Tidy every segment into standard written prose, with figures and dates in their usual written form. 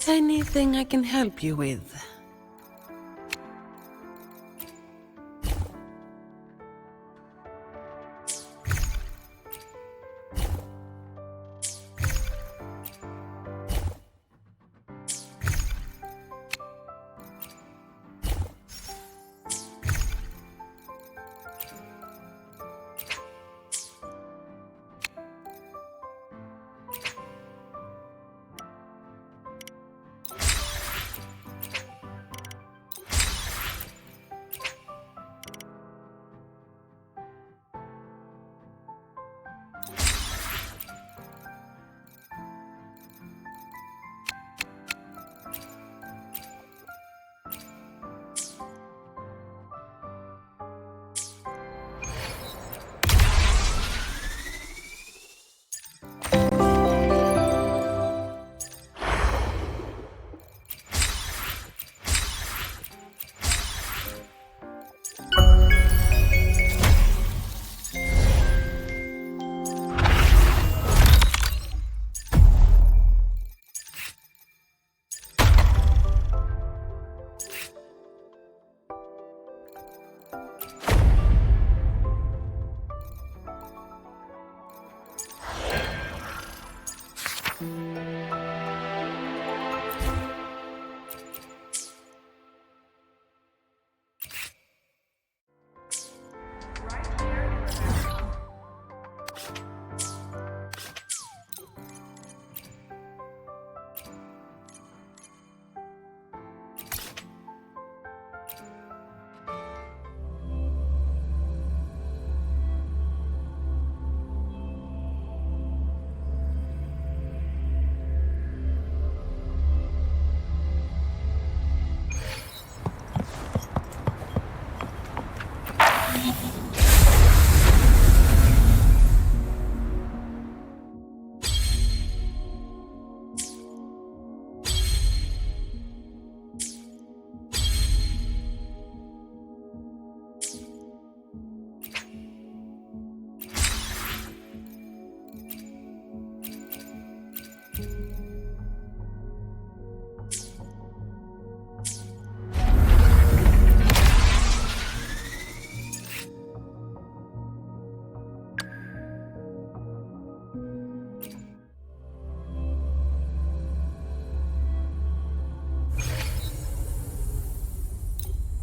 Anything I can help you with?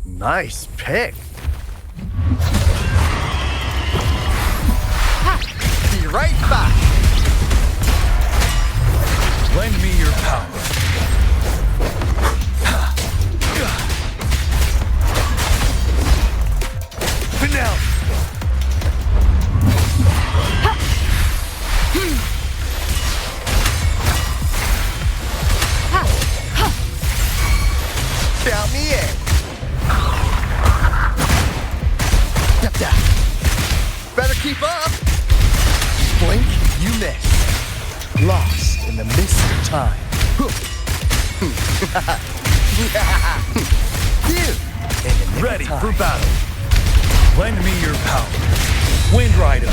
Nice pick. Be right back. Lend me your power. Finale. Count me in. Better keep up. Blink, you miss. Lost in the mist of time. You. Ready for battle. Lend me your power. Wind Rider.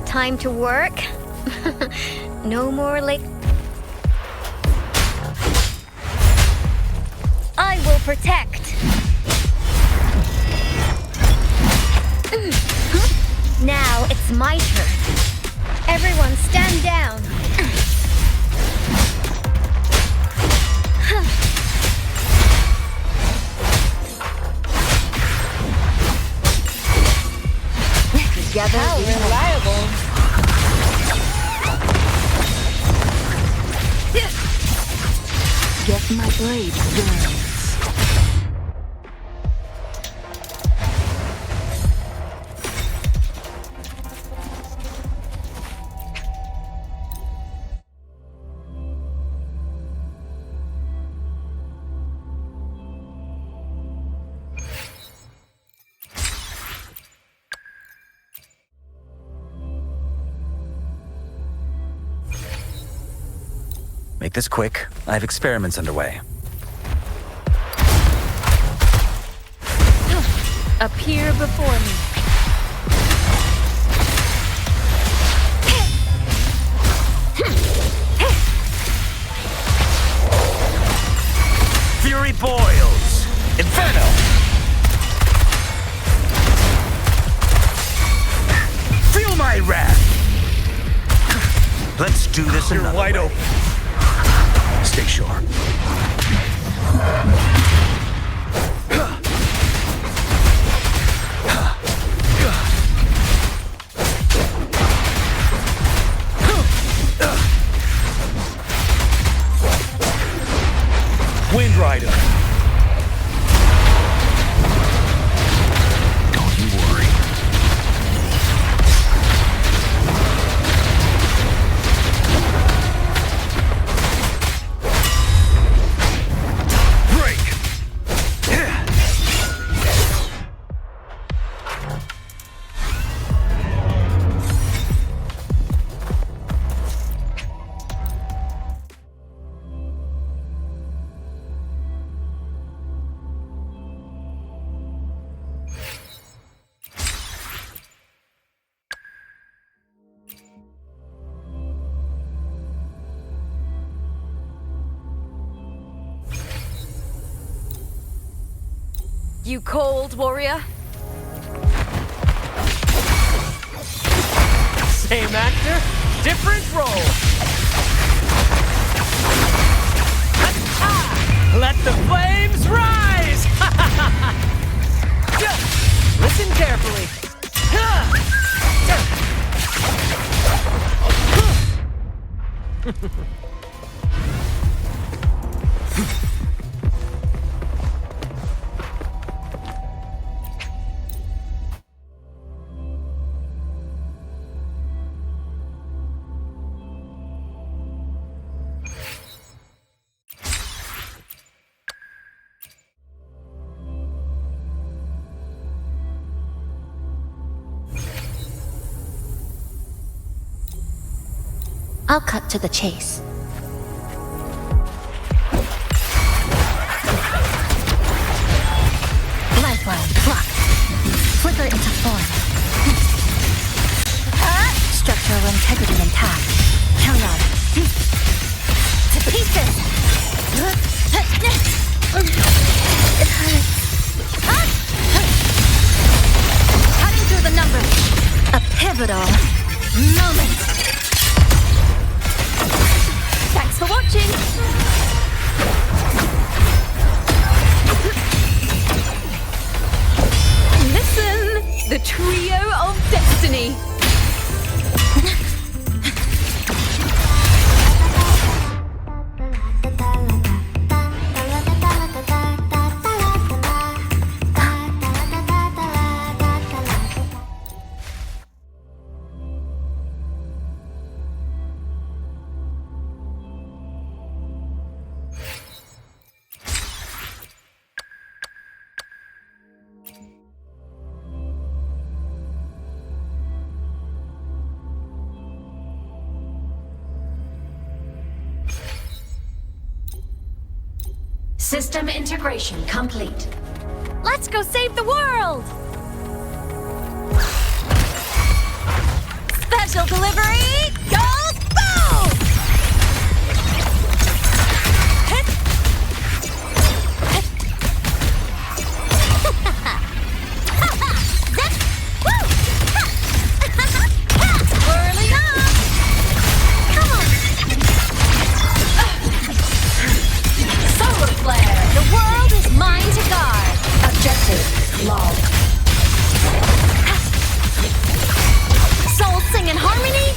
Time to work? No more late. I will protect. Now it's my turn. Everyone stand down. Together, how reliable. Get my blade burns. make this quick. I have experiments underway. Appear before me. Fury boils! Inferno! Feel my wrath! Let's do this You're another wide way. open. Stay sure. Wind Rider. Don't you worry. Break. You cold, warrior? Same actor, different role. Let the flames rise! Listen carefully. I'll cut to the chase. Lifeline, pluck. Flicker into form. Structural integrity intact. Count on. To pieces! It hurts. Cutting through the numbers. A pivotal moment. Thanks for watching! Listen! The trio of destiny! System integration complete. Let's go save the world! Special delivery goes boom! Whirling up! Come on! Solar flare. The world is mine to guard! Objective logged. Souls sing in harmony,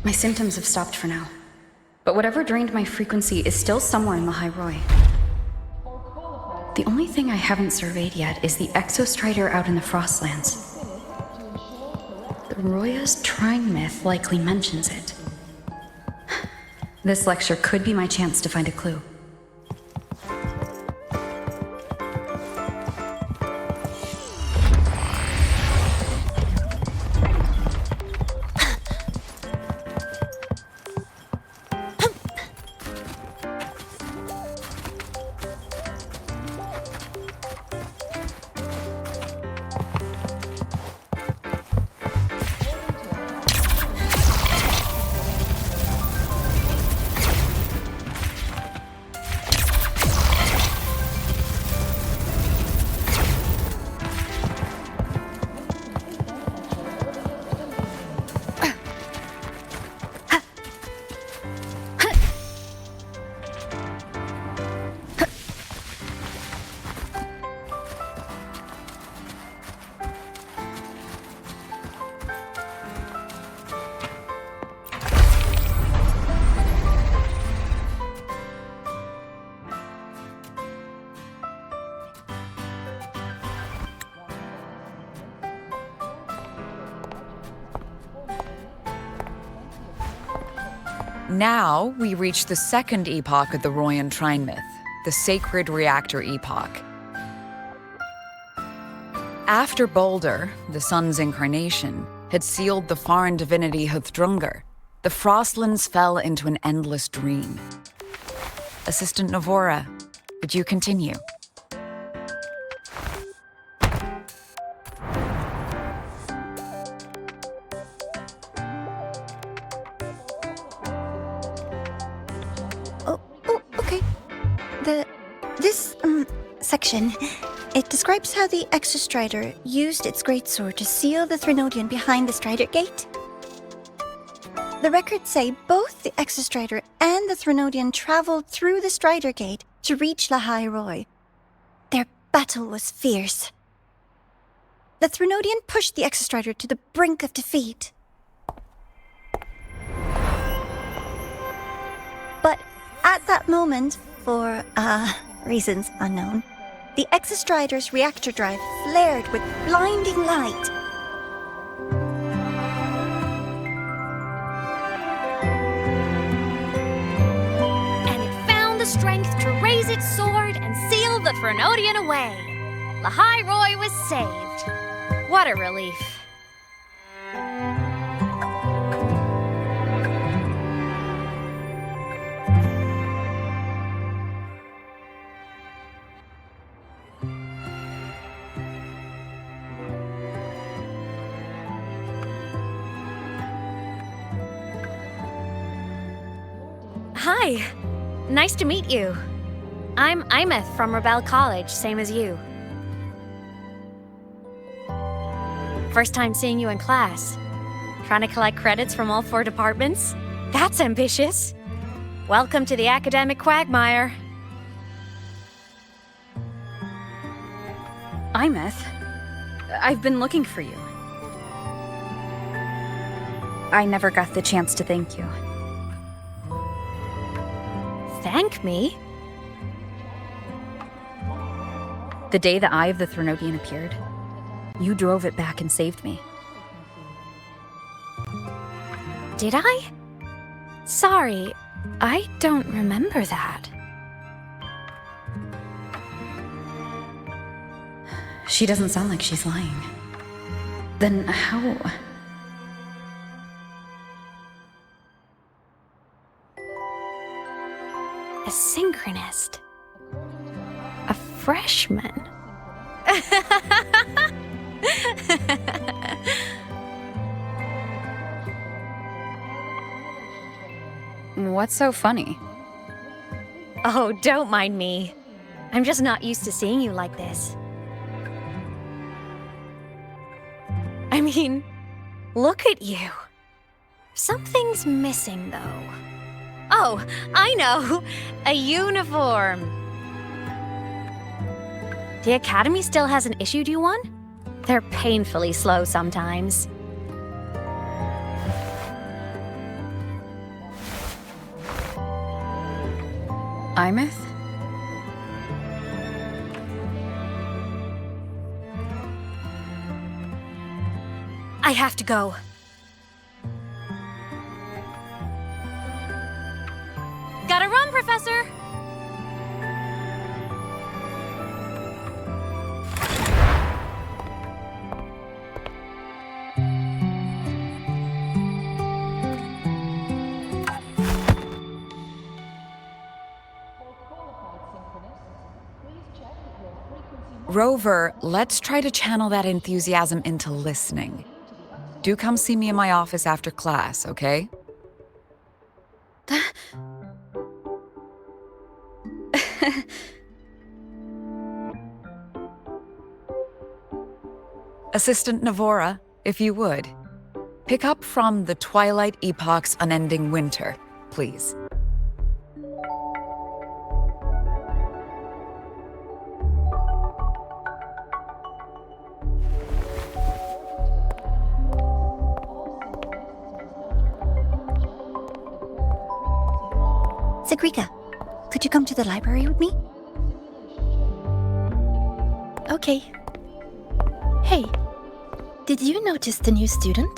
My symptoms have stopped for now. But whatever drained my frequency is still somewhere in Lahai-Roi. The only thing I haven't surveyed yet is the exostrider out in the Frostlands. The Roya's Trine myth likely mentions it. This lecture could be my chance to find a clue. Now, we reach the second epoch of the Royan Trine myth, the Sacred Reactor Epoch. After Baldur, the sun's incarnation, had sealed the foreign divinity Huthdrungr, the Frostlands fell into an endless dream. Assistant Navora, would you continue? Section. It describes how the Exostrider used its greatsword to seal the Threnodian behind the Strider Gate. The records say both the Exostrider and the Threnodian traveled through the Strider Gate to reach Lahai-Roi. Their battle was fierce. The Threnodian pushed the Exostrider to the brink of defeat. But at that moment, for reasons unknown, the Exostrider's reactor drive flared with blinding light. And it found the strength to raise its sword and seal the Threnodian away. Lahai-Roi was saved. What a relief. Hi. Nice to meet you. I'm Imeth from Rebel College, same as you. First time seeing you in class. Trying to collect credits from all 4 departments? That's ambitious. Welcome to the academic quagmire. Imeth, I've been looking for you. I never got the chance to thank you. Thank me? The day the Eye of the Threnodian appeared, you drove it back and saved me. Did I? Sorry, I don't remember that. She doesn't sound like she's lying. Then how? A synchronist. A freshman. What's so funny? Oh, don't mind me. I'm just not used to seeing you like this. I mean, look at you. Something's missing, though. Oh, I know! A uniform! The Academy still hasn't issued you one? They're painfully slow sometimes. Imeth? I have to go. Gotta run, Professor! Rover, let's try to channel that enthusiasm into listening. Do come see me in my office after class, okay? Assistant Navora, if you would, pick up from the Twilight Epoch's Unending Winter, please. Sagrika, could you come to the library with me? Okay. Hey, did you notice the new student?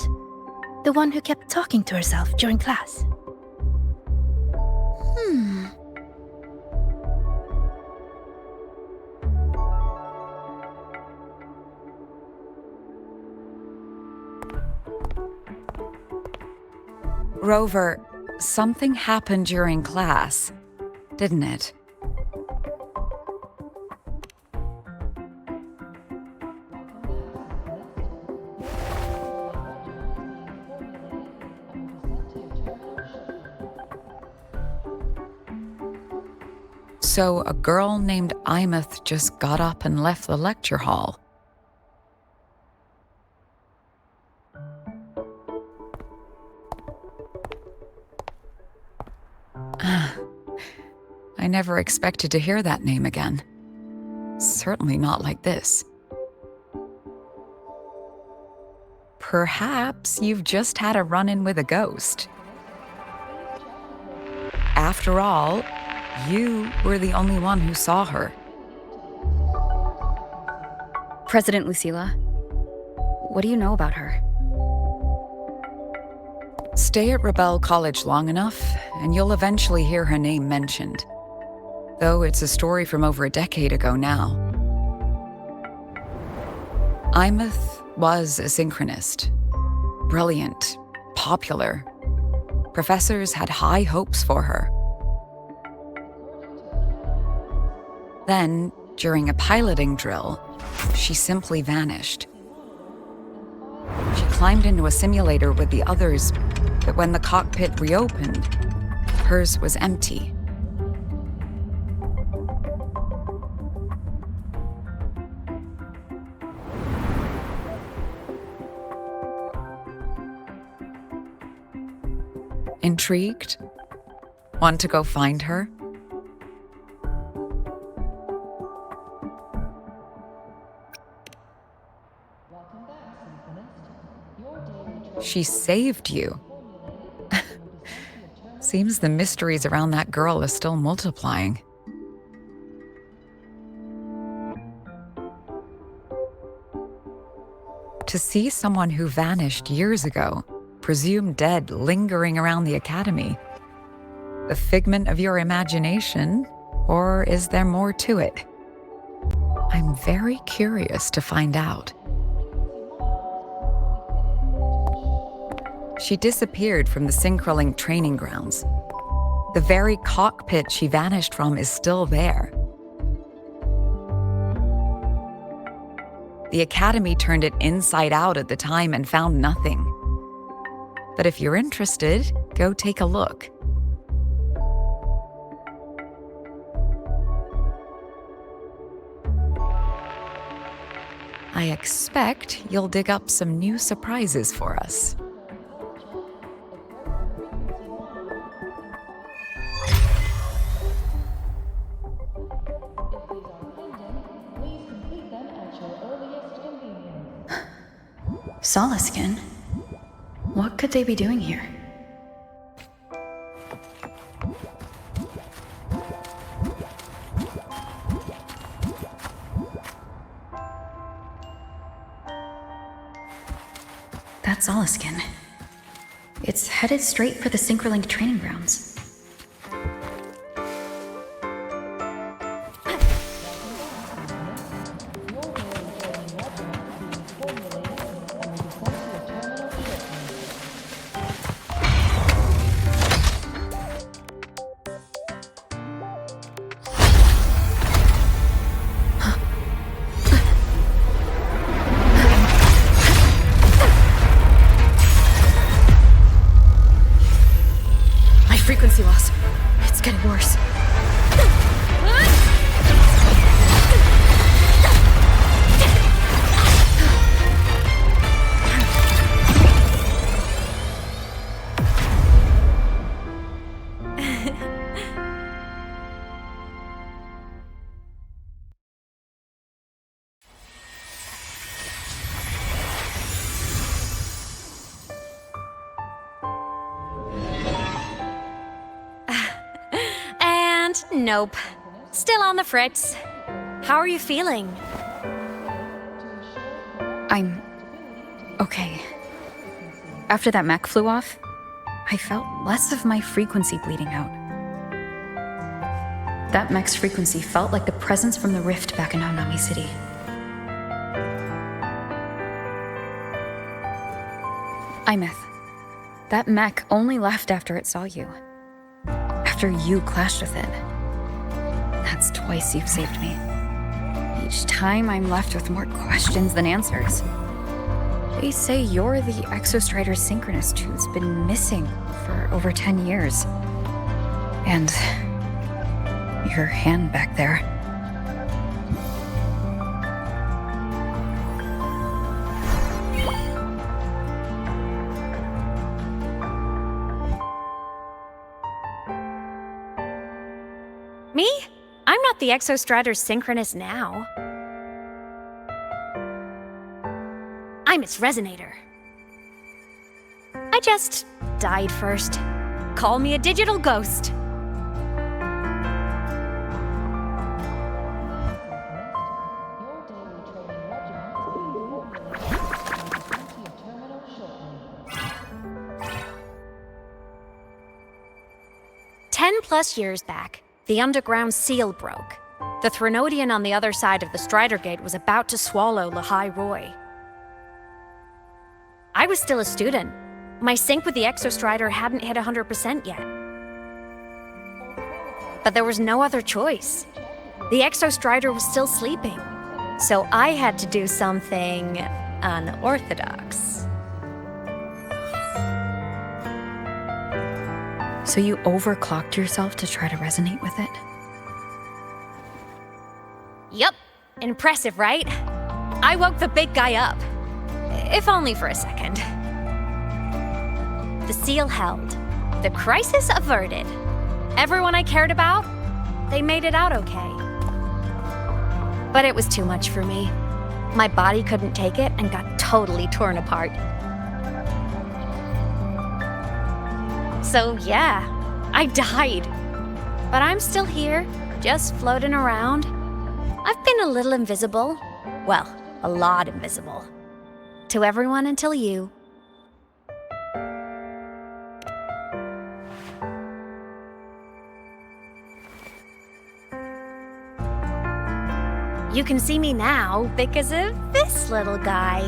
The one who kept talking to herself during class? Rover, something happened during class, didn't it? So a girl named Imeth just got up and left the lecture hall. I never expected to hear that name again. Certainly not like this. Perhaps you've just had a run-in with a ghost. After all, you were the only one who saw her. President Lucilla, what do you know about her? Stay at Rebel College long enough, and you'll eventually hear her name mentioned. Though it's a story from over a decade ago now. Imeth was a synchronist. Brilliant, popular. Professors had high hopes for her. Then, during a piloting drill, she simply vanished. She climbed into a simulator with the others, but when the cockpit reopened, hers was empty. Intrigued? Want to go find her? She saved you. Seems the mysteries around that girl are still multiplying. To see someone who vanished years ago, presumed dead, lingering around the academy, the figment of your imagination, or is there more to it? I'm very curious to find out. She disappeared from the Synchrolink training grounds. The very cockpit she vanished from is still there. The Academy turned it inside out at the time and found nothing. But if you're interested, go take a look. I expect you'll dig up some new surprises for us. Solaskin? What could they be doing here? that Solaskin. It's headed straight for the Synchrolink training grounds. Frequency loss. It's getting worse. Nope. Still on the fritz. How are you feeling? I'm okay. After that mech flew off, I felt less of my frequency bleeding out. That mech's frequency felt like the presence from the rift back in Aonami City. Imeth, that mech only left after it saw you. After you clashed with it. That's twice you've saved me. Each time I'm left with more questions than answers. They say you're the Exostrider Synchronist who's been missing for over 10 years. And your hand back there. Me? I'm not the Exostrider Synchronist now. I'm its Resonator. I just died first. Call me a digital ghost. +10 years back, the underground seal broke. The Threnodian on the other side of the Strider Gate was about to swallow Lahai-Roi. I was still a student. My sync with the Exostrider hadn't hit 100% yet. But there was no other choice. The Exostrider was still sleeping. So I had to do something unorthodox. So you overclocked yourself to try to resonate with it? Yup. Impressive, right? I woke the big guy up. If only for a second. The seal held. The crisis averted. Everyone I cared about, they made it out okay. But it was too much for me. My body couldn't take it and got totally torn apart. So yeah, I died. But I'm still here, just floating around. I've been a little invisible. Well, a lot invisible. To everyone until you. You can see me now because of this little guy.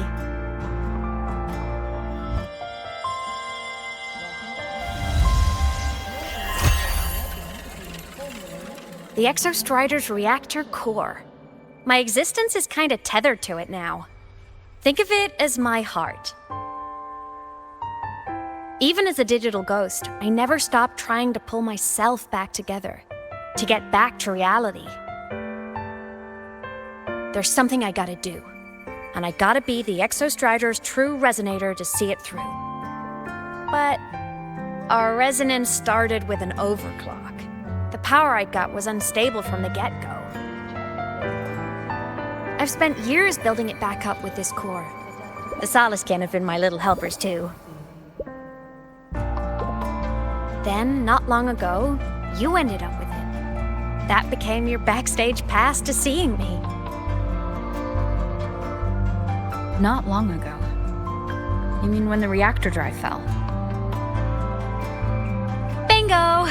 The Exostrider's reactor core. My existence is kinda tethered to it now. Think of it as my heart. Even as a digital ghost, I never stopped trying to pull myself back together, to get back to reality. There's something I gotta do, and I gotta be the Exostrider's true resonator to see it through. But our resonance started with an overclock. The power I got was unstable from the get-go. I've spent years building it back up with this core. The Solaskin have been my little helpers too. Then, not long ago, you ended up with it. That became your backstage pass to seeing me. Not long ago. You mean when the reactor drive fell? Bingo!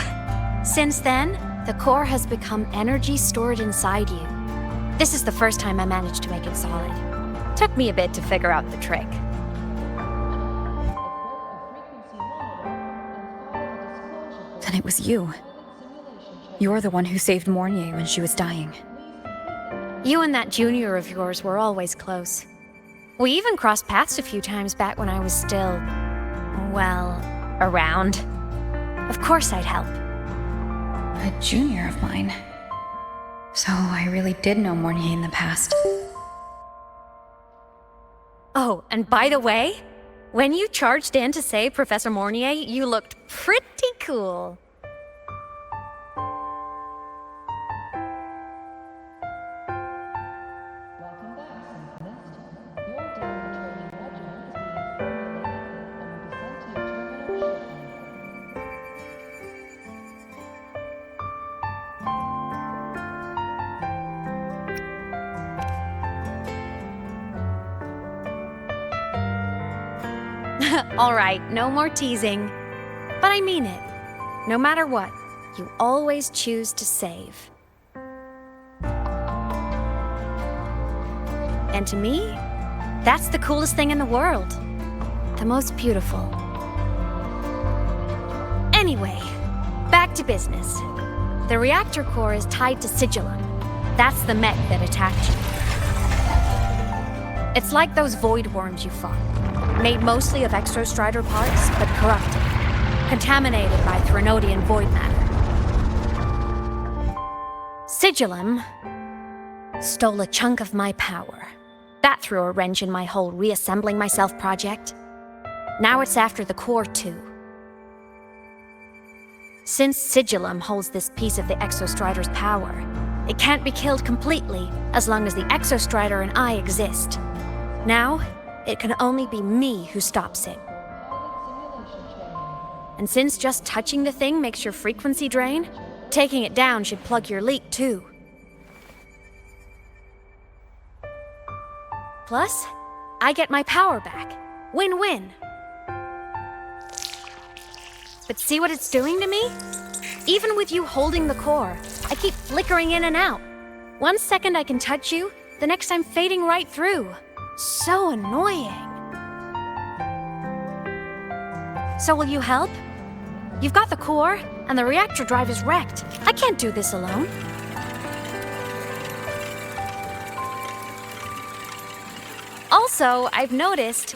Since then, the core has become energy stored inside you. This is the first time I managed to make it solid. Took me a bit to figure out the trick. Then it was you. You're the one who saved Mornier when she was dying. You and that junior of yours were always close. We even crossed paths a few times back when I was still, well, around. Of course I'd help. A junior of mine. So I really did know Mornier in the past. Oh, and by the way, when you charged in to save Professor Mornier, you looked pretty cool. All right, no more teasing. But I mean it. No matter what, you always choose to save. And to me, that's the coolest thing in the world. The most beautiful. Anyway, back to business. The reactor core is tied to Sigillum. That's the mech that attacked you. It's like those void worms you fought. Made mostly of exostrider parts, but corrupted. Contaminated by Threnodian void matter. Sigillum stole a chunk of my power. That threw a wrench in my whole reassembling myself project. Now it's after the core too. Since Sigillum holds this piece of the Exostrider's power, it can't be killed completely as long as the Exostrider and I exist. Now, it can only be me who stops it. And since just touching the thing makes your frequency drain, taking it down should plug your leak too. Plus, I get my power back. Win-win. But see what it's doing to me? Even with you holding the core, I keep flickering in and out. 1 second I can touch you, the next I'm fading right through. So annoying. So will you help? You've got the core, and the reactor drive is wrecked. I can't do this alone. Also, I've noticed,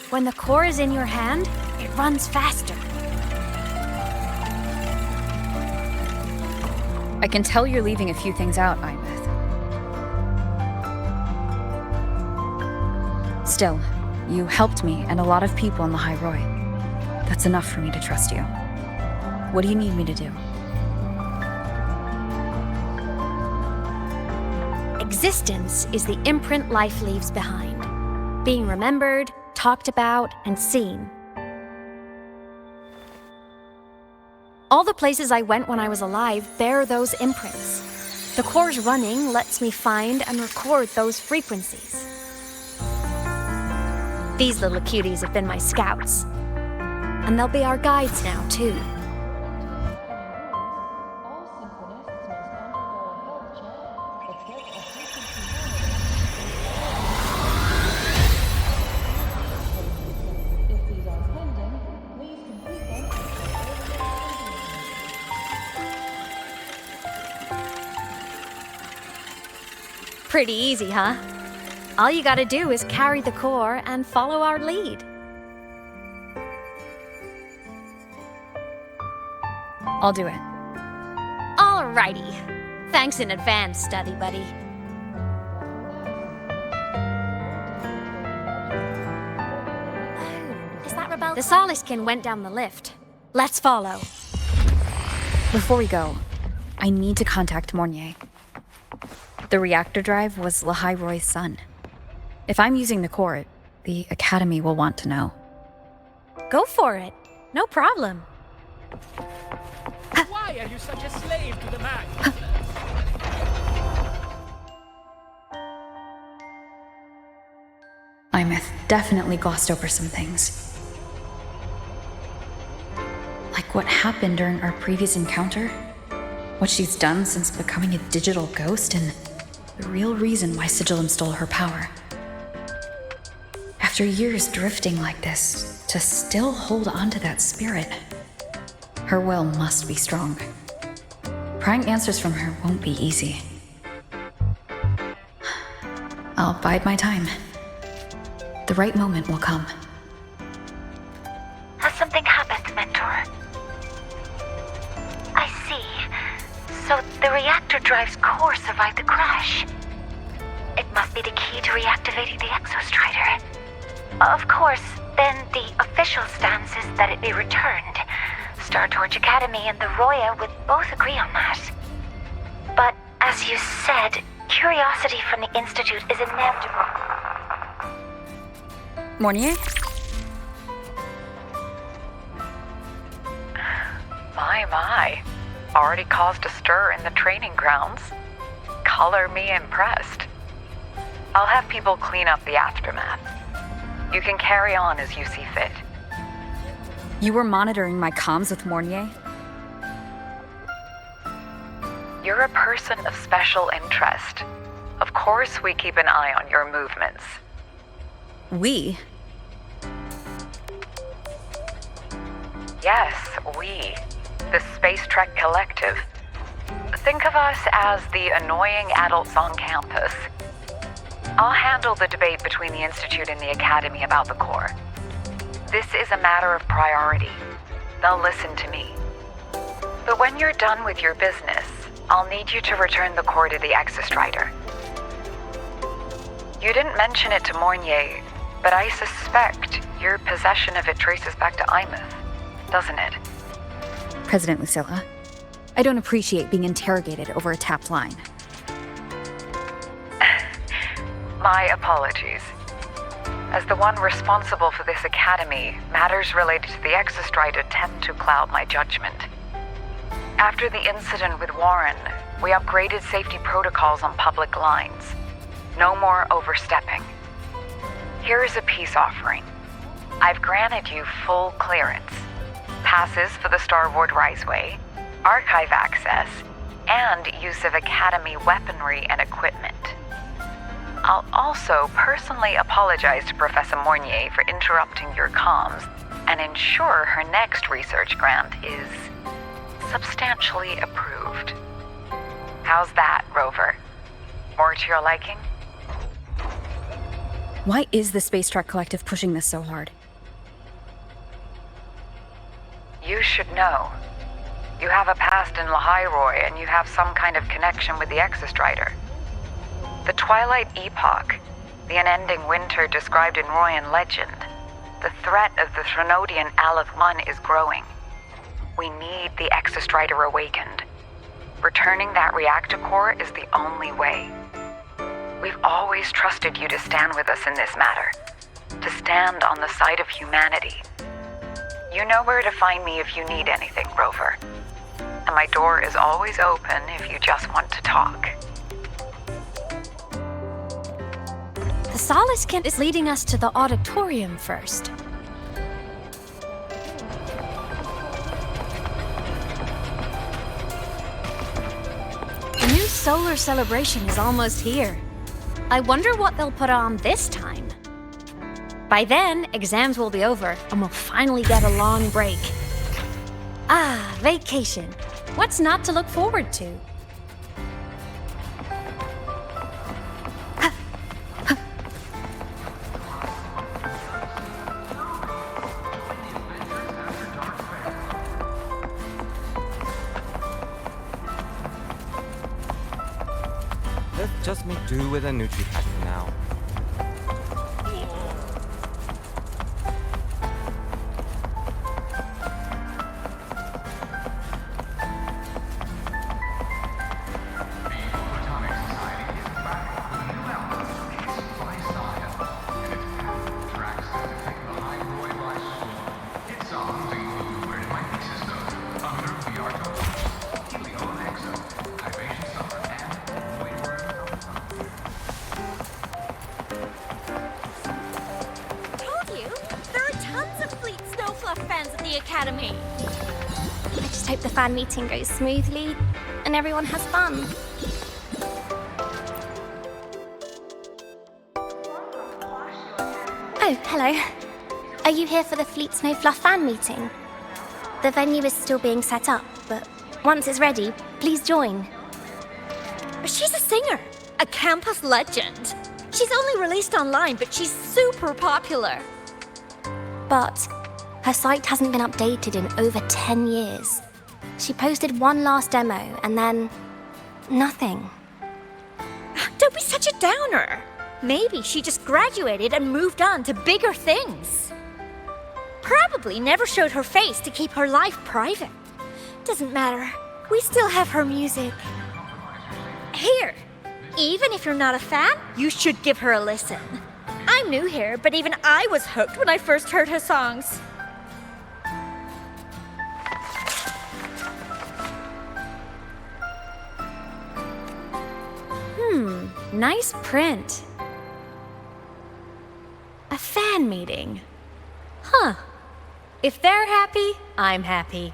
when the core is in your hand, it runs faster. I can tell you're leaving a few things out, Ibeth. Still, you helped me and a lot of people in Lahai-Roi. That's enough for me to trust you. What do you need me to do? Existence is the imprint life leaves behind. Being remembered, talked about, and seen. All the places I went when I was alive bear those imprints. The core's running lets me find and record those frequencies. These little cuties have been my scouts. And they'll be our guides now, too. Pretty easy, huh? All you gotta do is carry the core and follow our lead. I'll do it. Alrighty. Thanks in advance, study buddy. Is that Rebel? The Soliskin went down the lift. Let's follow. Before we go, I need to contact Mornier. The reactor drive was Lahai-Roi's son. If I'm using the core, the Academy will want to know. Go for it. No problem. Why are you such a slave to the mag? Imeth definitely glossed over some things. Like what happened during our previous encounter, what she's done since becoming a digital ghost, and the real reason why Sigillum stole her power. After years drifting like this, to still hold on to that spirit, her will must be strong. Prying answers from her won't be easy. I'll bide my time. The right moment will come. Has something happened, Mentor? I see. So the reactor drive's core survived the crash. It must be the key to reactivating the Exostrider. Of course, then the official stance is that it be returned. Startorch Academy and the Roya would both agree on that. But as you said, curiosity from the Institute is inevitable. Mornier? My. Already caused a stir in the training grounds. Color me impressed. I'll have people clean up the aftermath. You can carry on as you see fit. You were monitoring my comms with Mornier? You're a person of special interest. Of course we keep an eye on your movements. We? Yes, we. The Space Trek Collective. Think of us as the annoying adults on campus. I'll handle the debate between the Institute and the Academy about the core. This is a matter of priority. They'll listen to me. But when you're done with your business, I'll need you to return the core to the Exostrider. You didn't mention it to Mornier, but I suspect your possession of it traces back to Imeth, doesn't it? President Lucilla, I don't appreciate being interrogated over a tapped line. My apologies. As the one responsible for this academy, matters related to the Exostrider tend to cloud my judgment. After the incident with Warren, we upgraded safety protocols on public lines. No more overstepping. Here is a peace offering. I've granted you full clearance. Passes for the Starboard Riseway, archive access, and use of Academy weaponry and equipment. I'll also personally apologize to Professor Mornier for interrupting your comms and ensure her next research grant is substantially approved. How's that, Rover? More to your liking? Why is the Space Trek Collective pushing this so hard? You should know. You have a past in Lahai-Roi, and you have some kind of connection with the Exostrider. The Twilight Epoch, the unending winter described in Royan legend, the threat of the Threnodian Aleph 1 is growing. We need the Exostrider awakened. Returning that reactor core is the only way. We've always trusted you to stand with us in this matter, to stand on the side of humanity. You know where to find me if you need anything, Rover. And my door is always open if you just want to talk. The Solace Kent is leading us to the auditorium first. The new solar celebration is almost here. I wonder what they'll put on this time. By then, exams will be over, and we'll finally get a long break. Ah, vacation. What's not to look forward to? Let's just make do with a Nutri-Pack for now. the Academy. I just hope the fan meeting goes smoothly and everyone has fun. Oh, hello. Are you here for the Fleet Snow Fluff fan meeting? The venue is still being set up, but once it's ready, please join. She's a singer, a campus legend. She's only released online, but she's super popular. But her site hasn't been updated in over 10 years. She posted one last demo and then nothing. Don't be such a downer. Maybe she just graduated and moved on to bigger things. Probably never showed her face to keep her life private. Doesn't matter. We still have her music. Here, even if you're not a fan, you should give her a listen. I'm new here, but even I was hooked when I first heard her songs. Nice print. A fan meeting. Huh. If they're happy, I'm happy.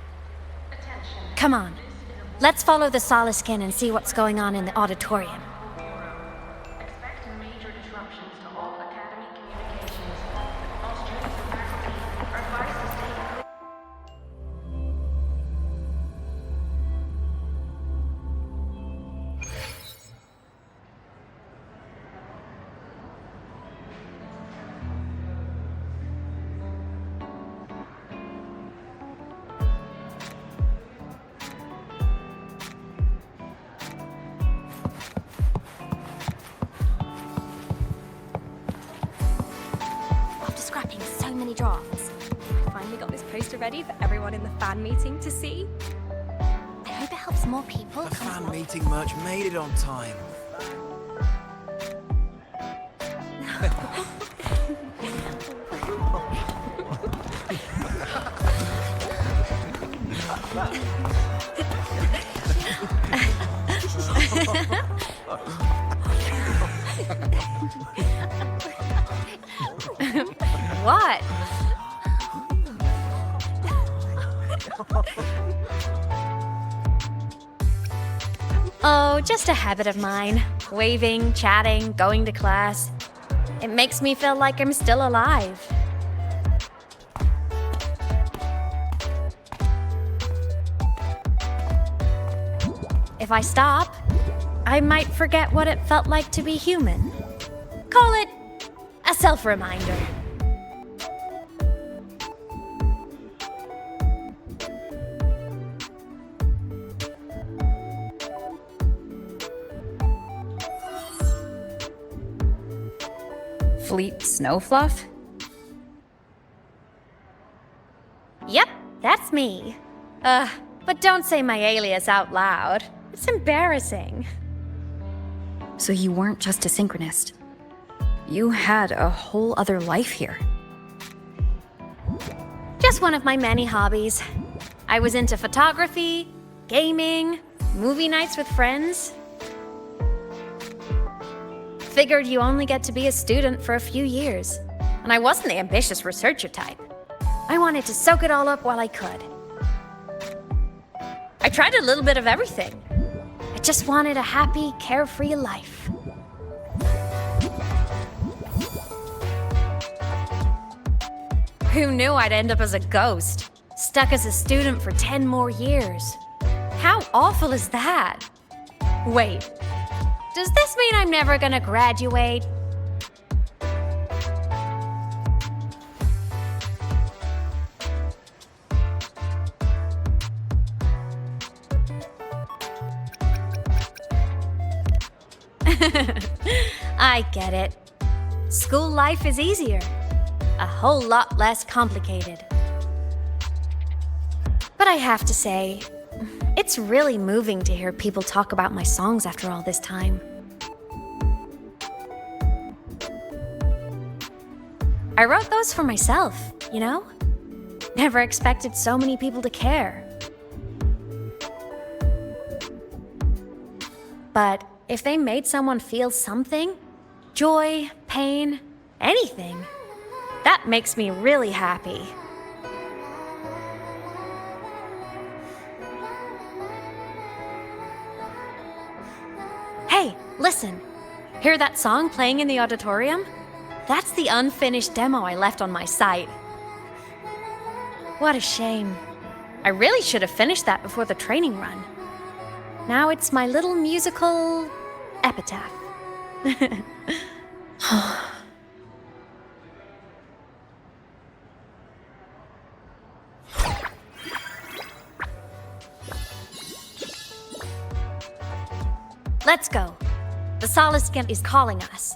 Come on. Let's follow the Soliskin and see what's going on in the auditorium. Drafts. I finally got this poster ready for everyone in the fan meeting to see. I hope it helps more people. The fan meeting merch made it on time. What? Oh, just a habit of mine. Waving, chatting, going to class. It makes me feel like I'm still alive. If I stop, I might forget what it felt like to be human. Call it a self-reminder. Fleet Snowfluff? Yep, that's me. But don't say my alias out loud. It's embarrassing. So you weren't just a synchronist. You had a whole other life here. Just one of my many hobbies. I was into photography, gaming, movie nights with friends. Figured you only get to be a student for a few years. And I wasn't the ambitious researcher type. I wanted to soak it all up while I could. I tried a little bit of everything. I just wanted a happy, carefree life. Who knew I'd end up as a ghost, stuck as a student for 10 more years? How awful is that? Wait, does this mean I'm never gonna graduate? I get it. School life is easier. A whole lot less complicated. But I have to say, it's really moving to hear people talk about my songs after all this time. I wrote those for myself, you know? Never expected so many people to care. But if they made someone feel something, joy, pain, anything, that makes me really happy. Listen, hear that song playing in the auditorium? That's the unfinished demo I left on my site. What a shame. I really should have finished that before the training run. Now it's my little musical epitaph. Let's go. The Solskin is calling us.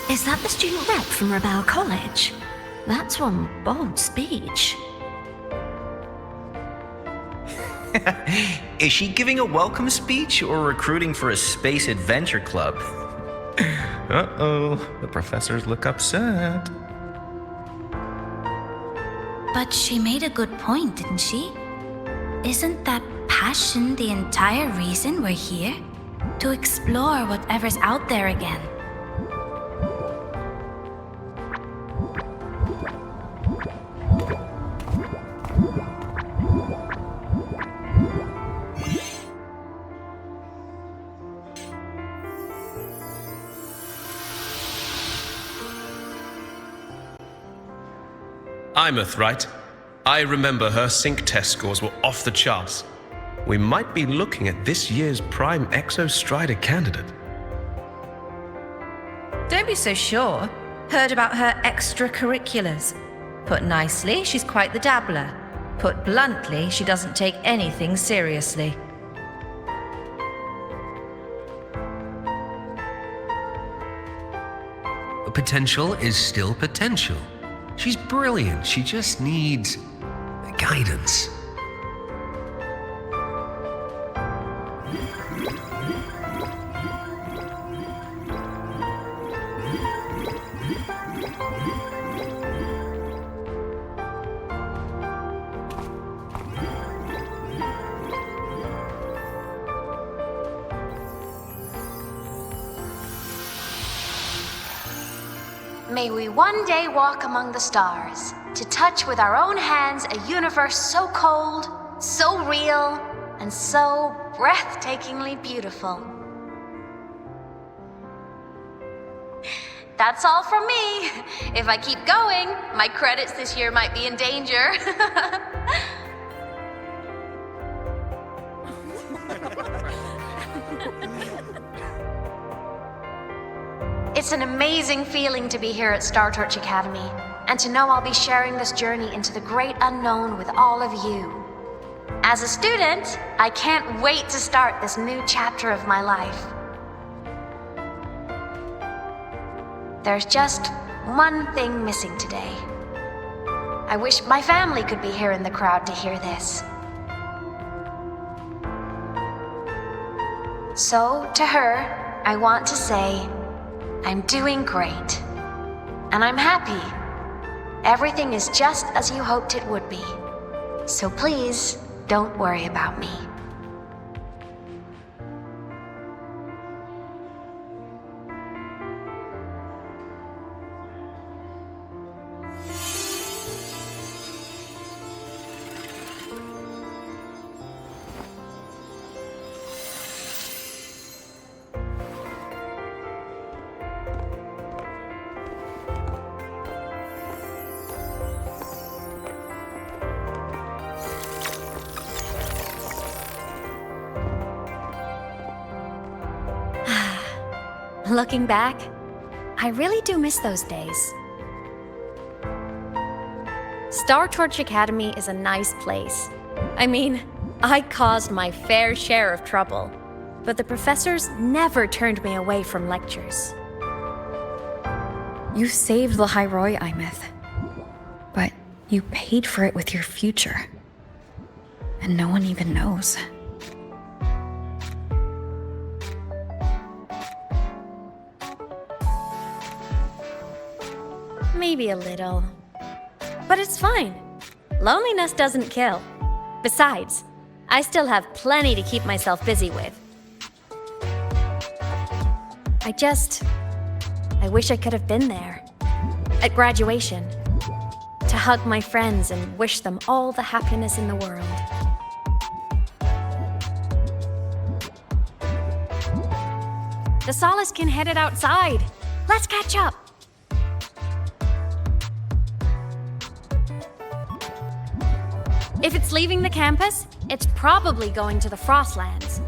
Is that the student rep from Rebel College? That's one bold speech. Is she giving a welcome speech or recruiting for a space adventure club? Uh-oh, the professors look upset. But she made a good point, didn't she? Isn't that passion the entire reason we're here? To explore whatever's out there again. Imeth, right? I remember her sync test scores were off the charts. We might be looking at this year's prime Exostrider candidate. Don't be so sure. Heard about her extracurriculars. Put nicely, she's quite the dabbler. Put bluntly, she doesn't take anything seriously. Potential is still potential. She's brilliant. She just needs guidance. May we one day walk among the stars, to touch with our own hands a universe so cold, so real, and so breathtakingly beautiful. That's all from me. If I keep going, my credits this year might be in danger. It's an amazing feeling to be here at Star Torch Academy, and to know I'll be sharing this journey into the great unknown with all of you. As a student, I can't wait to start this new chapter of my life. There's just one thing missing today. I wish my family could be here in the crowd to hear this. So, to her, I want to say, I'm doing great. And I'm happy. Everything is just as you hoped it would be. So please, don't worry about me. Looking back, I really do miss those days. Star Torch Academy is a nice place. I mean, I caused my fair share of trouble, but the professors never turned me away from lectures. You saved Lahai-Roi, Imeth. But you paid for it with your future. And no one even knows. Maybe a little. But it's fine. Loneliness doesn't kill. Besides, I still have plenty to keep myself busy with. I wish I could have been there. At graduation. To hug my friends and wish them all the happiness in the world. The Solace can headed outside. Let's catch up. If it's leaving the campus, it's probably going to the Frostlands.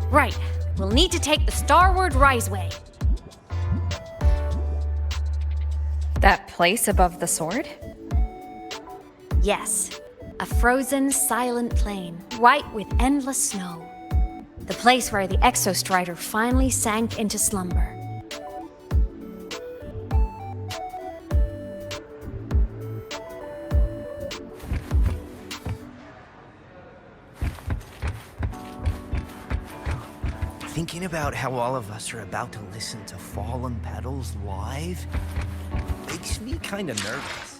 Right, we'll need to take the Starward Riseway. That place above the sword? Yes, a frozen, silent plain, white with endless snow. The place where the Exostrider finally sank into slumber. Thinking about how all of us are about to listen to Fallen Petals live makes me kind of nervous.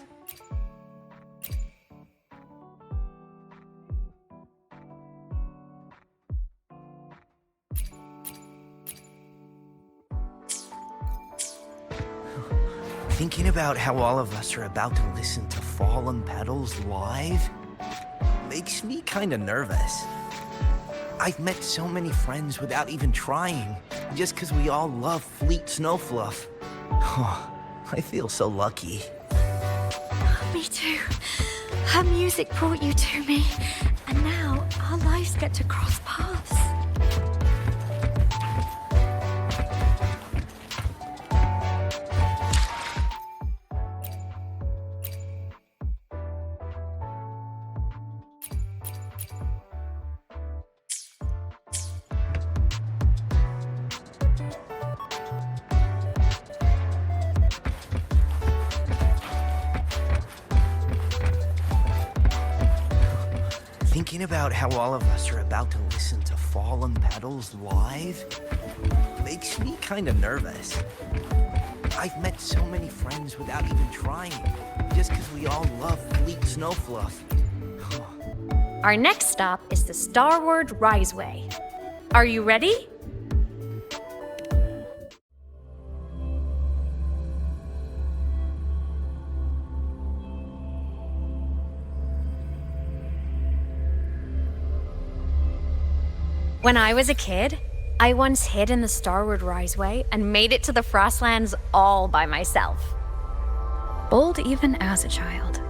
Thinking about how all of us are about to listen to Fallen Petals live makes me kind of nervous. I've met so many friends without even trying, just because we all love Fleet Snowfluff. I feel so lucky. Me too. Her music brought you to me, and now our lives get to cross paths. Thinking about how all of us are about to listen to Fallen Petals live makes me kind of nervous. I've met so many friends without even trying, just because we all love Fleet Snowfluff. Our next stop is the Starward Riseway. Are you ready? When I was a kid, I once hid in the Starward Riseway and made it to the Frostlands all by myself. Bold even as a child.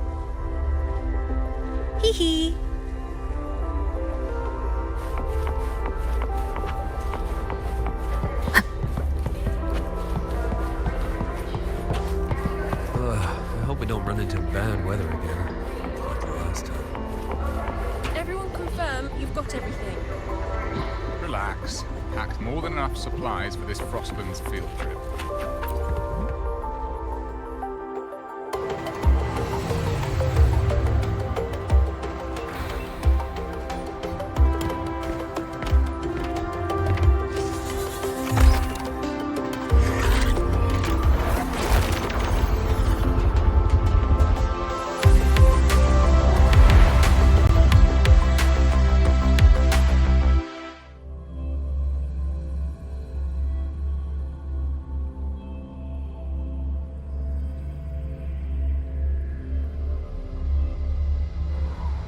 Hee hee. I hope we don't run into bad weather again, like the last time. Everyone confirm you've got everything. Relax. Packed more than enough supplies for this Frostlands field trip.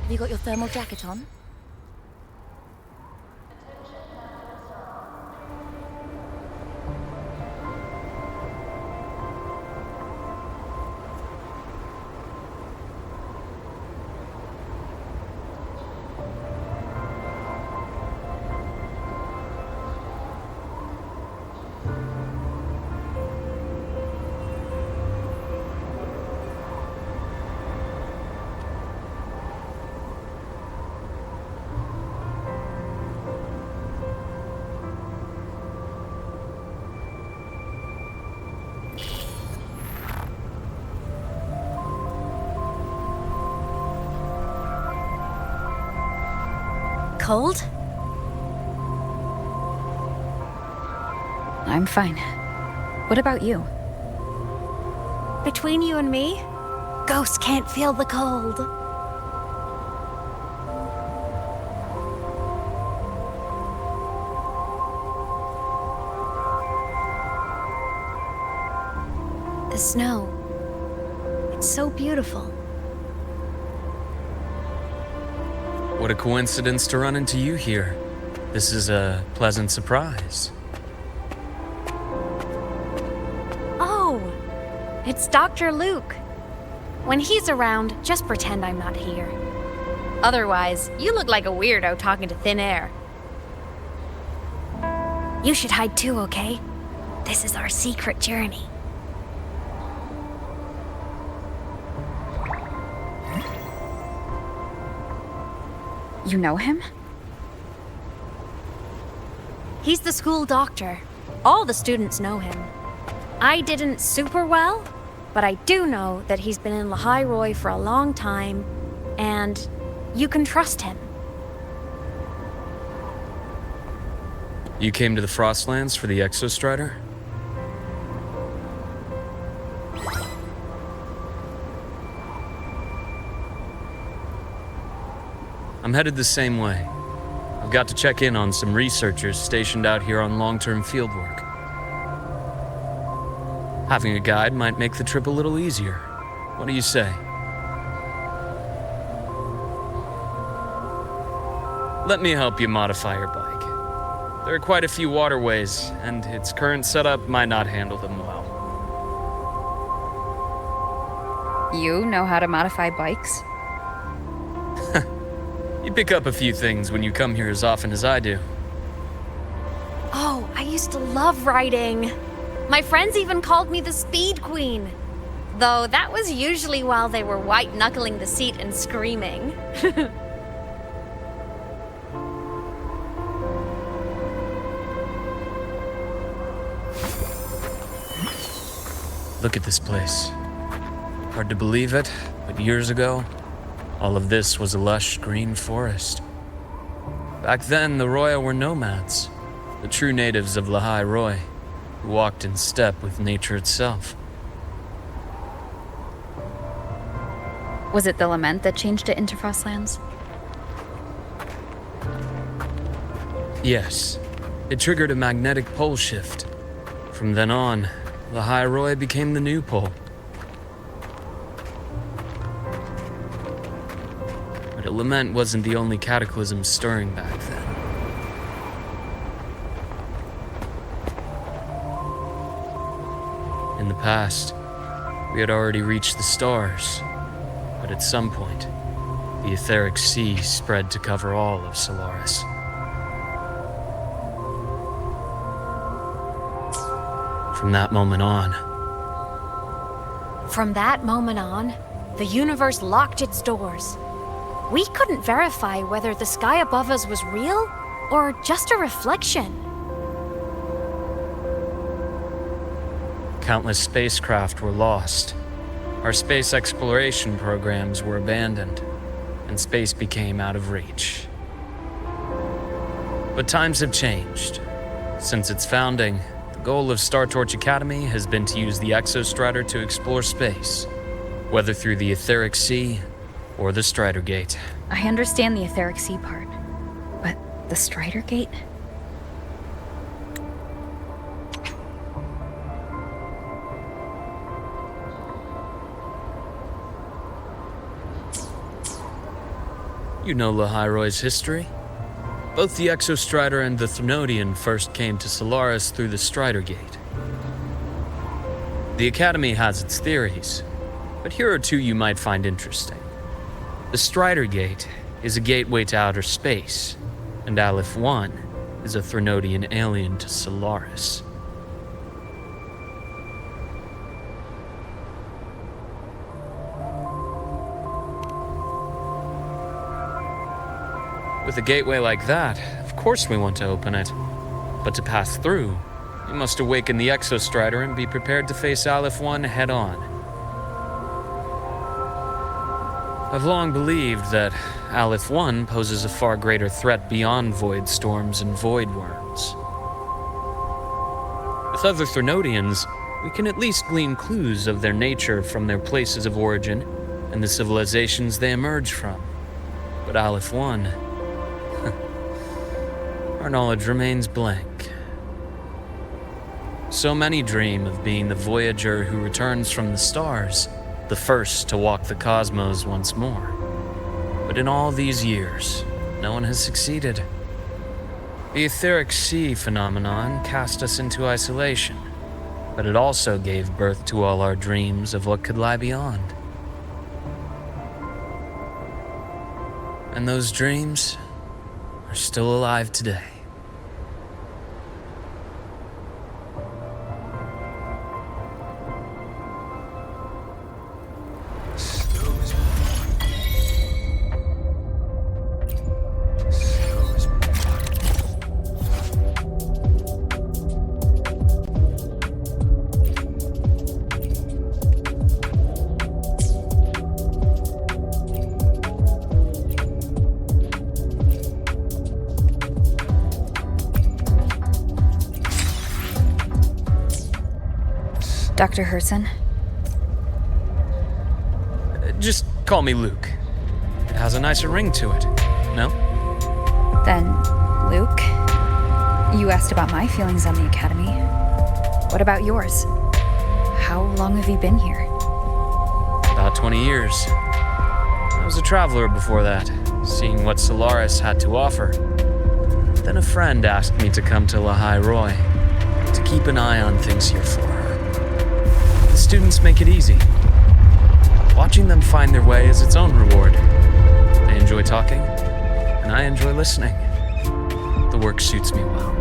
Have you got your thermal jacket on? cold? I'm fine. What about you? Between you and me, ghosts can't feel the cold. The snow. It's so beautiful. What a coincidence to run into you here. This is a pleasant surprise. Oh, it's Dr. Luke. When he's around, just pretend I'm not here. Otherwise, you look like a weirdo talking to thin air. You should hide too, okay? This is our secret journey. You know him? He's the school doctor. All the students know him. I didn't super well, but I do know that he's been in Lahai-Roi for a long time, and you can trust him. You came to the Frostlands for the Exostrider? I'm headed the same way. I've got to check in on some researchers stationed out here on long-term fieldwork. Having a guide might make the trip a little easier. What do you say? Let me help you modify your bike. There are quite a few waterways, and its current setup might not handle them well. You know how to modify bikes? You pick up a few things when you come here as often as I do. Oh, I used to love riding. My friends even called me the Speed Queen. Though that was usually while they were white-knuckling the seat and screaming. Look at this place. Hard to believe it, but years ago, all of this was a lush green forest. Back then, the Roya were nomads, the true natives of Lahai-Roi, who walked in step with nature itself. Was it the lament that changed it into Frostlands? Yes, it triggered a magnetic pole shift. From then on, Lahai-Roi became the new pole. But a lament wasn't the only cataclysm stirring back then. In the past, we had already reached the stars, but at some point, the etheric sea spread to cover all of Solaris. From that moment on, the universe locked its doors. We couldn't verify whether the sky above us was real or just a reflection. countless spacecraft were lost. Our space exploration programs were abandoned, and space became out of reach. But times have changed. Since its founding, the goal of Star Torch Academy has been to use the Exostrider to explore space, whether through the Etheric Sea or the Strider Gate. I understand the Etheric Sea part, but the Strider Gate? You know Lahai-Roi's history. Both the Exostrider and the Threnodian first came to Solaris through the Strider Gate. The Academy has its theories, but here are two you might find interesting. The Strider Gate is a gateway to outer space, and Aleph 1 is a Threnodian alien to Solaris. With a gateway like that, of course we want to open it. But to pass through, you must awaken the Exostrider and be prepared to face Aleph 1 head-on. I've long believed that Aleph 1 poses a far greater threat beyond void storms and void worms. With other Threnodians, we can at least glean clues of their nature from their places of origin and the civilizations they emerge from. But Aleph 1, our knowledge remains blank. So many dream of being the voyager who returns from the stars, the first to walk the cosmos once more. But in all these years, no one has succeeded. The etheric sea phenomenon cast us into isolation, but it also gave birth to all our dreams of what could lie beyond. And those dreams are still alive today. Dr. Herson? Just call me Luke. It has a nicer ring to it, no? Then, Luke, you asked about my feelings on the Academy. What about yours? How long have you been here? About 20 years. I was a traveler before that, seeing what Solaris had to offer. Then a friend asked me to come to Lahai-Roi, to keep an eye on things here for her. The students make it easy. Watching them find their way is its own reward. They enjoy talking, and I enjoy listening. The work suits me well.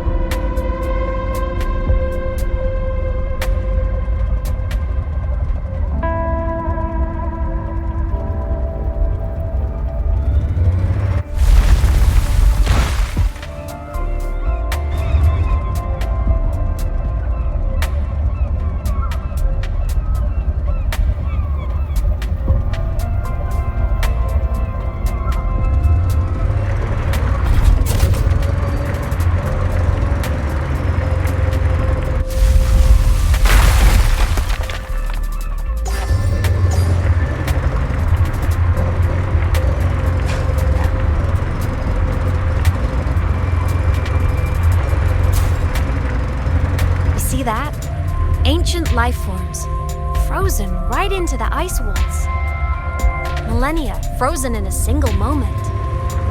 That? Ancient life forms, frozen right into the ice walls. Millennia frozen in a single moment,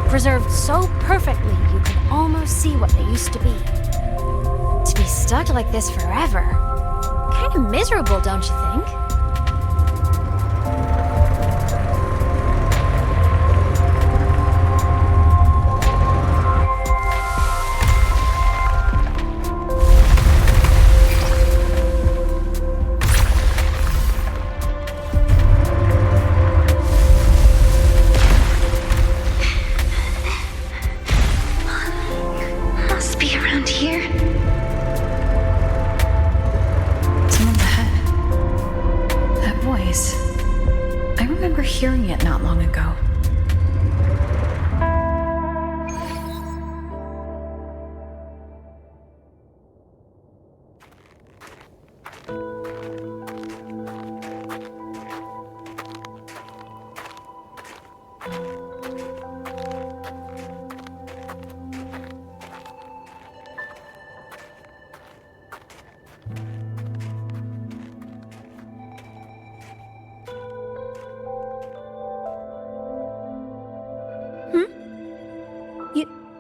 preserved so perfectly you could almost see what they used to be. To be stuck like this forever, kind of miserable, don't you think? Hearing it not long ago.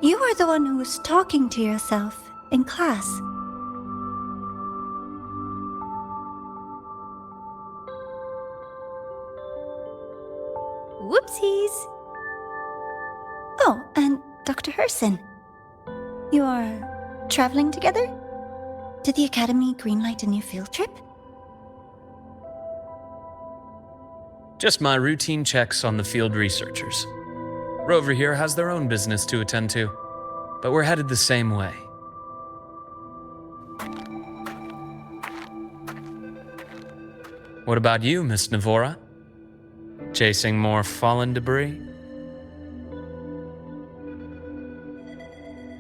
You were the one who was talking to yourself in class. Whoopsies! Oh, and Dr. Herson. You are traveling together? Did the Academy greenlight a new field trip? Just my routine checks on the field researchers. Rover here has their own business to attend to, but we're headed the same way. What about you, Miss Navora? Chasing more fallen debris?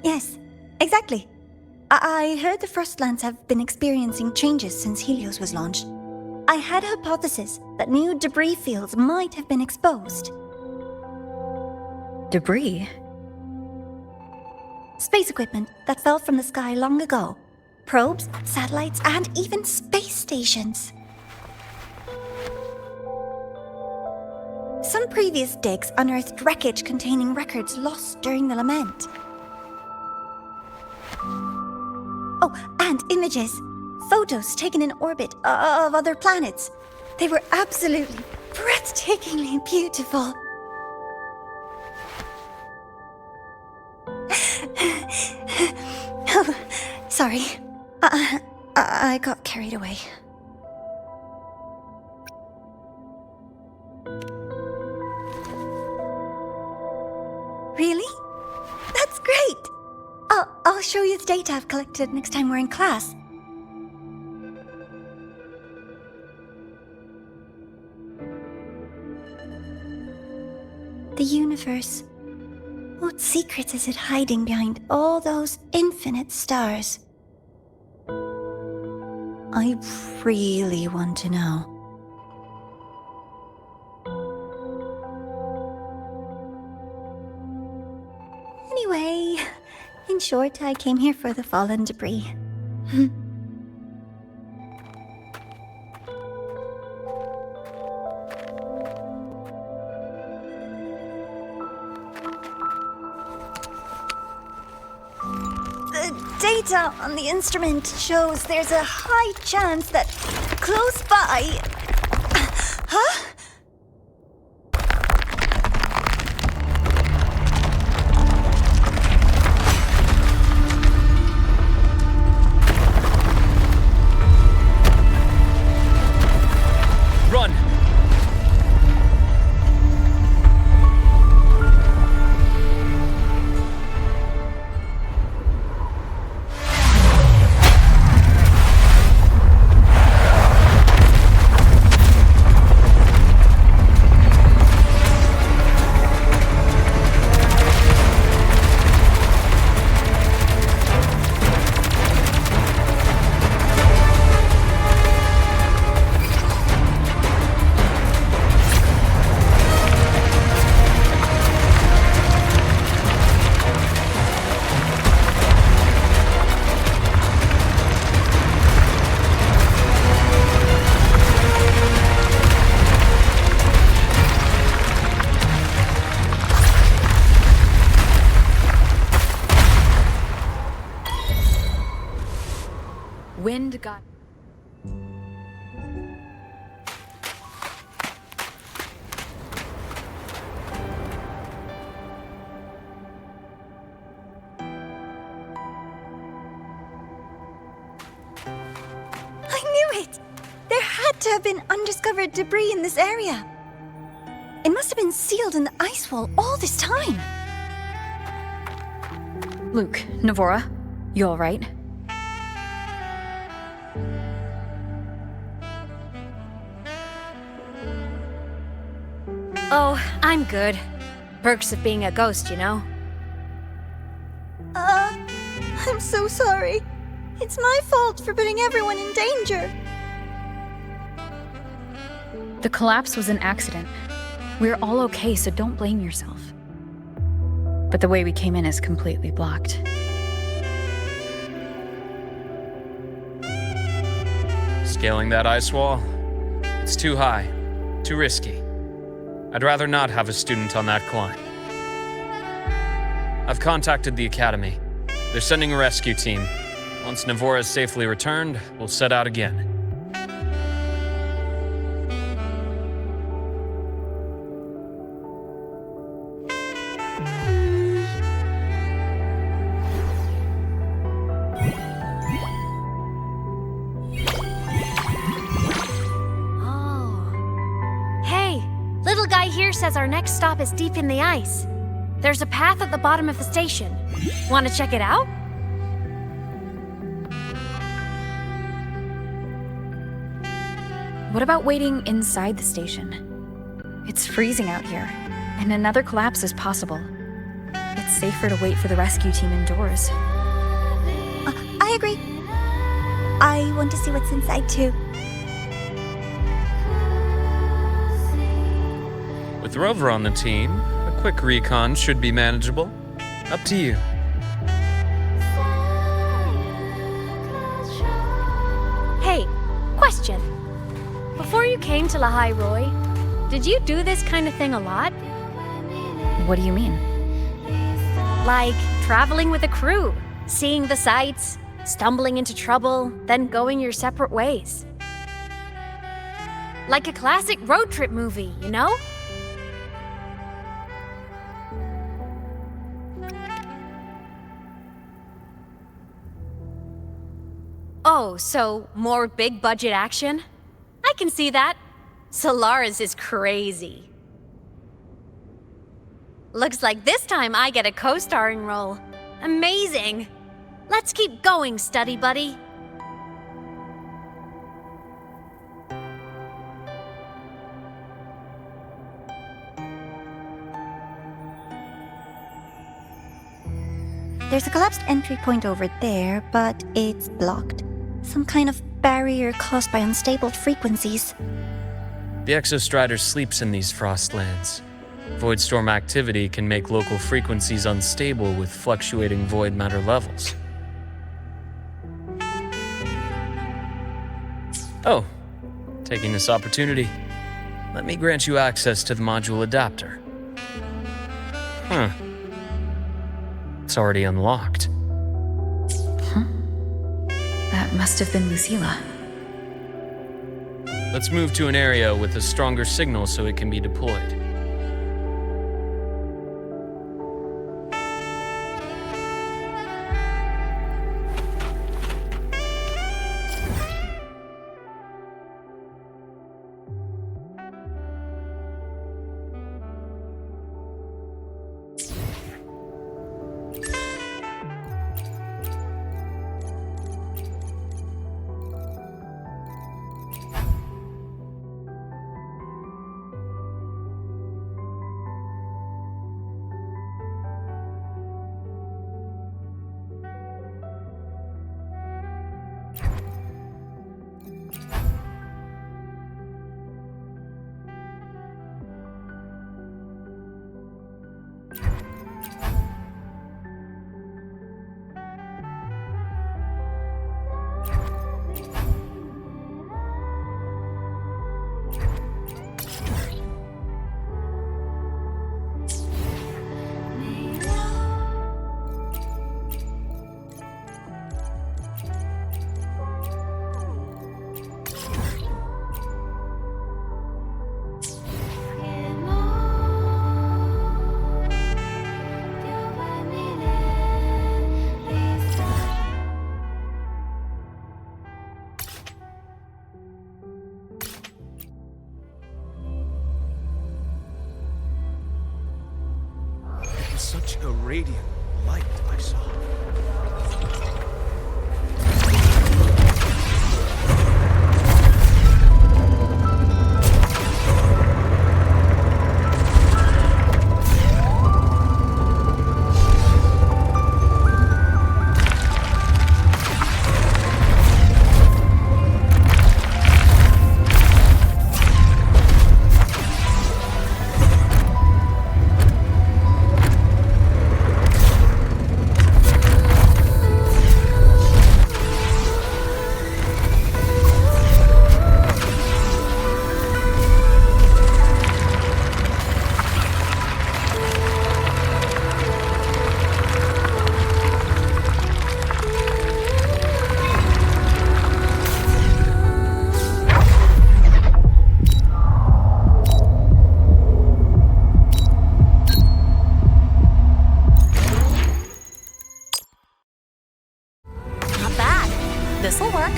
Yes, exactly. I heard the Frostlands have been experiencing changes since Helios was launched. I had a hypothesis that new debris fields might have been exposed. Debris? Space equipment that fell from the sky long ago. Probes, satellites, and even space stations. Some previous digs unearthed wreckage containing records lost during the lament. Oh, and images. Photos taken in orbit of other planets. They were absolutely breathtakingly beautiful. Oh, sorry. I got carried away. Really? That's great! I'll show you the data I've collected next time we're in class. The universe. What secrets is it hiding behind all those infinite stars? I really want to know. Anyway, in short, I came here for the fallen debris. The data on the instrument shows there's a high chance that close by... Huh? Run! Wind got... I knew it! There had to have been undiscovered debris in this area. It must have been sealed in the ice wall all this time. Luke, Navora, you alright? Oh, I'm good. Perks of being a ghost, you know? I'm so sorry. It's my fault for putting everyone in danger. The collapse was an accident. We're all okay, so don't blame yourself. But the way we came in is completely blocked. Scaling that ice wall? It's too high, too risky. I'd rather not have a student on that climb. I've contacted the Academy. They're sending a rescue team. Once Navora is safely returned, we'll set out again. Says our next stop is deep in the ice. There's a path at the bottom of the station. Want to check it out? What about waiting inside the station? It's freezing out here, and another collapse is possible. It's safer to wait for the rescue team indoors. I agree. I want to see what's inside too. With Rover on the team, a quick recon should be manageable. Up to you. Hey, question. Before you came to Lahai-Roi, did you do this kind of thing a lot? What do you mean? Like traveling with a crew, seeing the sights, stumbling into trouble, then going your separate ways. Like a classic road trip movie, you know? Oh, so more big budget action? I can see that. Solaris is crazy. Looks like this time I get a co-starring role. Amazing! Let's keep going, study buddy. There's a collapsed entry point over there, but it's blocked. Some kind of barrier caused by unstable frequencies. The Exostrider sleeps in these frostlands. Void storm activity can make local frequencies unstable with fluctuating void matter levels. Oh, taking this opportunity, let me grant you access to the module adapter. Huh. It's already unlocked. That must have been Lucilla. Let's move to an area with a stronger signal so it can be deployed. Such a radiant light I saw. This'll work.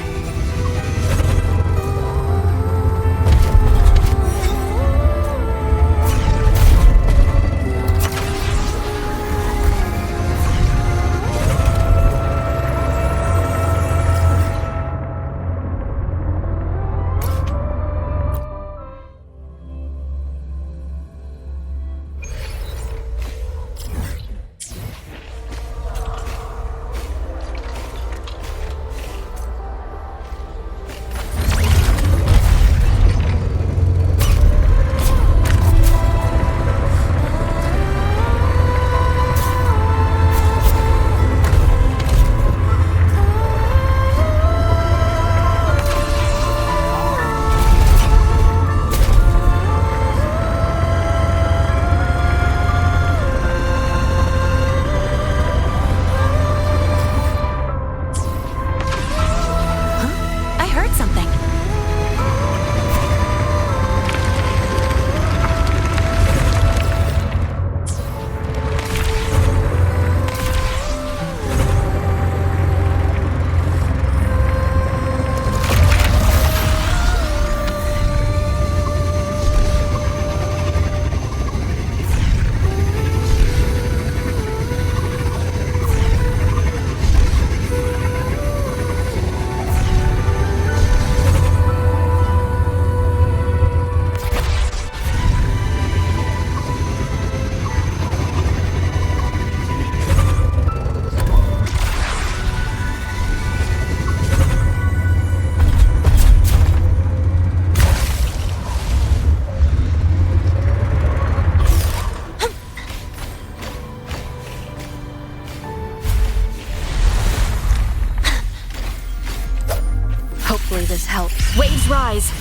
Hopefully this helps. Waves rise.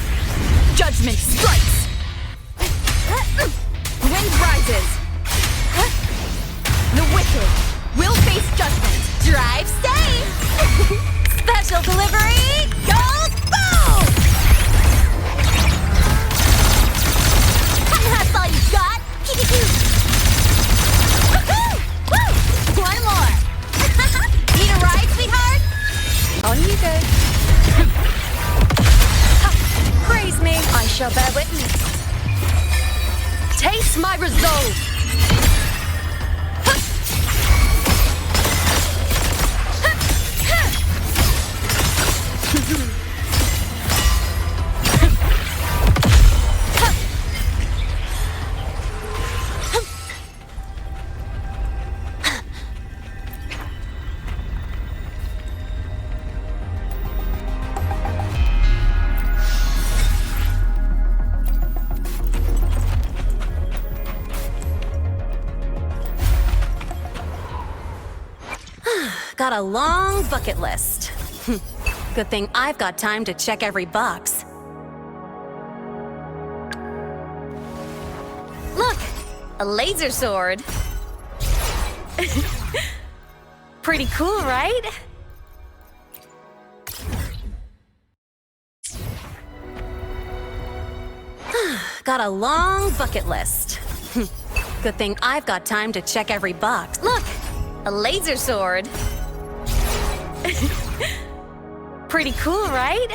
Judgment strikes. Wind rises. The wicked will face judgment. Drive safe! Special delivery goes boom! That's all you got? Woohoo! Woo! One more! Need a ride, sweetheart? On you go. Praise me! I shall bear witness. Taste my resolve. Got a long bucket list. Good thing I've got time to check every box. Look! A laser sword! Pretty cool, right? Got a long bucket list. Good thing I've got time to check every box. Look! A laser sword! Pretty cool, right?